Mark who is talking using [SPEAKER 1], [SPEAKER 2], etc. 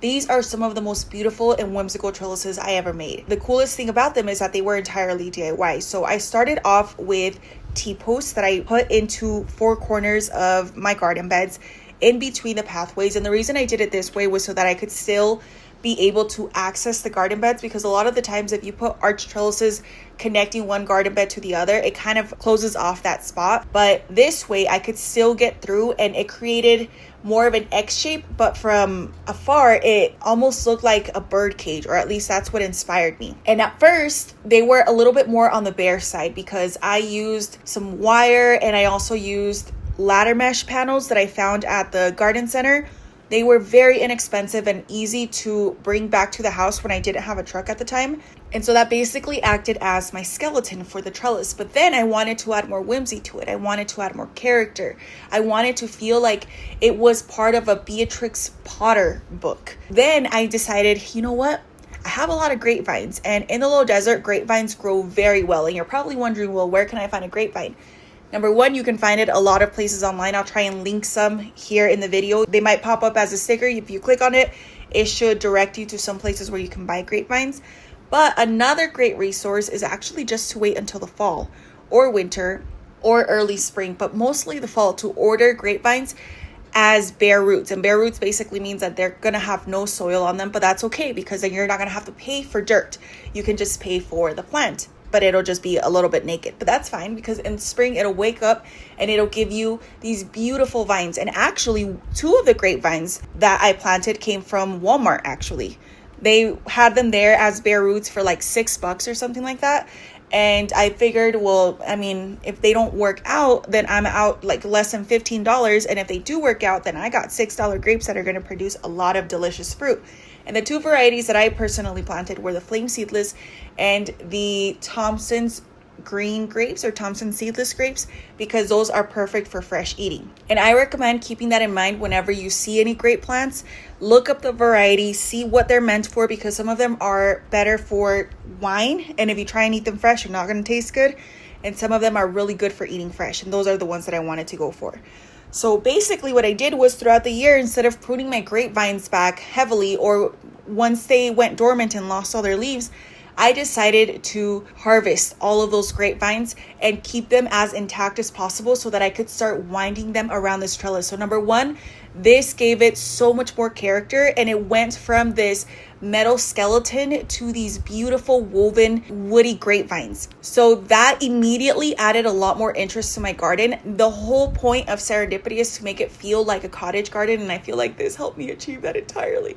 [SPEAKER 1] These are some of the most beautiful and whimsical trellises I ever made. The coolest thing about them is that they were entirely DIY. So I started off with T-posts that I put into 4 corners of my garden beds in between the pathways. And the reason I did it this way was so that I could still be able to access the garden beds, because a lot of the times if you put arch trellises connecting one garden bed to the other, it kind of closes off that spot. But this way I could still get through, and it created more of an X shape, but from afar it almost looked like a bird cage, or at least that's what inspired me. And at first they were a little bit more on the bare side because I used some wire and I also used ladder mesh panels that I found at the garden center. They were very inexpensive and easy to bring back to the house when I didn't have a truck at the time. And so that basically acted as my skeleton for the trellis. But then I wanted to add more whimsy to it. I wanted to add more character. I wanted to feel like it was part of a Beatrix Potter book. Then I decided, you know what? I have a lot of grapevines, and in the low desert, grapevines grow very well. And you're probably wondering, well, where can I find a grapevine? Number one, you can find it a lot of places online. I'll try and link some here in the video. They might pop up as a sticker. If you click on it, it should direct you to some places where you can buy grapevines. But another great resource is actually just to wait until the fall or winter or early spring, but mostly the fall, to order grapevines as bare roots. And bare roots basically means that they're gonna have no soil on them, but that's okay because then you're not gonna have to pay for dirt. You can just pay for the plant, but it'll just be a little bit naked. But that's fine because in spring it'll wake up and it'll give you these beautiful vines. And actually 2 of the grapevines that I planted came from Walmart. Actually, they had them there as bare roots for like $6 or something like that. And I figured, well, I mean, if they don't work out, then I'm out like less than $15. And if they do work out, then I got $6 grapes that are going to produce a lot of delicious fruit. And the 2 varieties that I personally planted were the Flame Seedless and the Thompson's green grapes, or Thompson seedless grapes, because those are perfect for fresh eating. And I recommend keeping that in mind whenever you see any grape plants. Look up the variety, see what they're meant for, because some of them are better for wine, and if you try and eat them fresh, you're not going to taste good. And some of them are really good for eating fresh, and those are the ones that I wanted to go for. So basically what I did was, throughout the year, instead of pruning my grapevines back heavily, or once they went dormant and lost all their leaves, I decided to harvest all of those grapevines and keep them as intact as possible so that I could start winding them around this trellis. So number one, this gave it so much more character, and it went from this metal skeleton to these beautiful woven woody grapevines. So that immediately added a lot more interest to my garden. The whole point of serendipity is to make it feel like a cottage garden, and I feel like this helped me achieve that entirely.